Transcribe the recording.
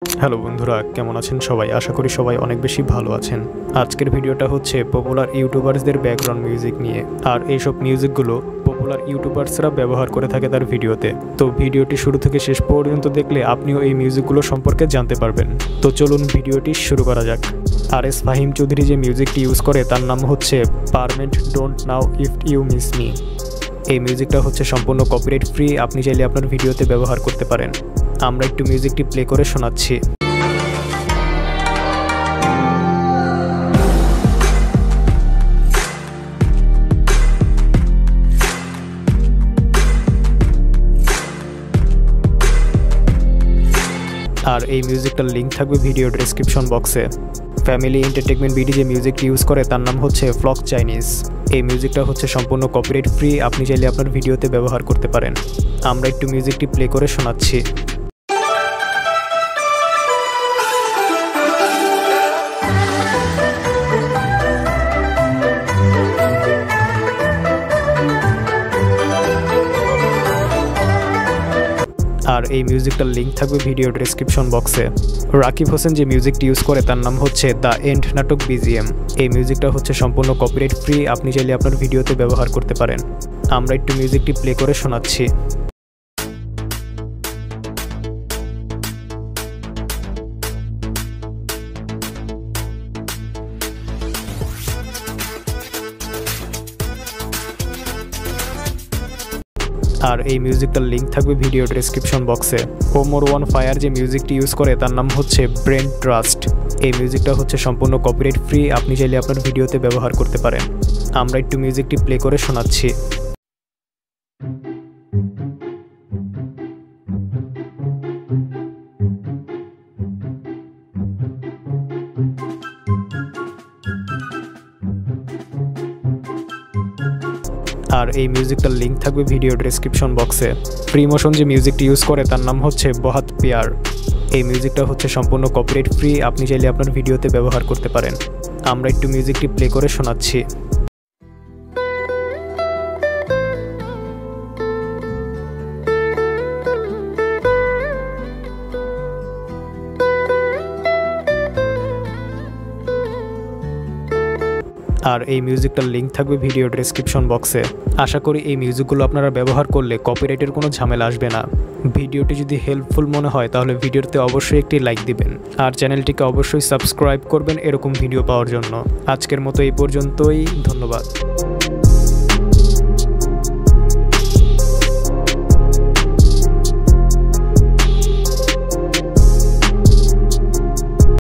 Hello বন্ধুরা, কেমন আছেন সবাই? আশা করি সবাই অনেক বেশি ভালো আছেন। আজকের ভিডিওটা হচ্ছে পপুলার ইউটিউবার্সদের ব্যাকগ্রাউন্ড মিউজিক নিয়ে। আর এইসব মিউজিকগুলো পপুলার ইউটিউবার্সরা ব্যবহার করে থাকে তার ভিডিওতে। তো ভিডিওটি শুরু থেকে শেষ পর্যন্ত দেখলে আপনিও এই মিউজিকগুলো সম্পর্কে জানতে পারবেন। তো চলুন ভিডিওটি শুরু করা যাক। আর.এস. ফাহিম চৌধুরী যে মিউজিকটি ইউজ করে তার নাম হচ্ছে পারমেন্ট don't know if you miss me. এই মিউজিকটা হচ্ছে সম্পূর্ণ কপিরাইট ফ্রি, আপনি চাইলে আপনার ভিডিওতে ব্যবহার করতে পারেন। আমরা একটু মিউজিকটি প্লে করে শোনাচ্ছি। আর এই মিউজিকটার লিঙ্ক থাকবে ভিডিও ডেসক্রিপশন বক্সে। ফ্যামিলি এন্টারটেইনমেন্ট বিডি যে মিউজিকটি ইউজ করে তার নাম হচ্ছে ফ্লক চাইনিজ। এই মিউজিকটা হচ্ছে সম্পূর্ণ কপিরাইট ফ্রি, আপনি চাইলে আপনার ভিডিওতে ব্যবহার করতে পারেন। আমরা একটু মিউজিকটি প্লে করে শোনাচ্ছি। আর এই মিউজিকটার লিঙ্ক থাকবে ভিডিও ডেসক্রিপশন বক্সে। রাকিব হোসেন যে মিউজিকটি ইউজ করে তার নাম হচ্ছে দ্য এন্ড নাটক বিজিএম। এই মিউজিকটা হচ্ছে সম্পূর্ণ কপিরাইট ফ্রি, আপনি চাইলে আপনার ভিডিওতে ব্যবহার করতে পারেন। আমরা একটু মিউজিকটি প্লে করে শোনাচ্ছি। আর এই মিউজিকটার লিঙ্ক থাকবে ভিডিও ডেসক্রিপশন বক্সে। ওমর ওয়ান ফায়ার যে মিউজিকটি ইউজ করে তার নাম হচ্ছে ব্রেন ট্রাস্ট। এই মিউজিকটা হচ্ছে সম্পূর্ণ কপিরাইট ফ্রি, আপনি চাইলে আপনার ভিডিওতে ব্যবহার করতে পারেন। আমরা একটু মিউজিকটি প্লে করে শোনাচ্ছি। আর এই মিউজিকটার লিঙ্ক থাকবে ভিডিও ডেসক্রিপশন বক্সে। প্রিমোশন যে মিউজিকটি ইউজ করে তার নাম হচ্ছে বহুত পিয়ার। এই মিউজিকটা হচ্ছে সম্পূর্ণ কপিরাইট ফ্রি, আপনি চাইলে আপনার ভিডিওতে ব্যবহার করতে পারেন। আমরা একটু মিউজিকটি প্লে করে শোনাচ্ছি। আর এই মিউজিকটার লিঙ্ক থাকবে ভিডিও ডেসক্রিপশন বক্সে। আশা করি এই মিউজিকগুলো আপনারা ব্যবহার করলে কপিরাইটের কোনো ঝামেলা আসবে না। ভিডিওটি যদি হেল্পফুল মনে হয় তাহলে ভিডিওতে অবশ্যই একটি লাইক দিবেন আর চ্যানেলটিকে অবশ্যই সাবস্ক্রাইব করবেন এরকম ভিডিও পাওয়ার জন্য। আজকের মতো এই পর্যন্তই, ধন্যবাদ।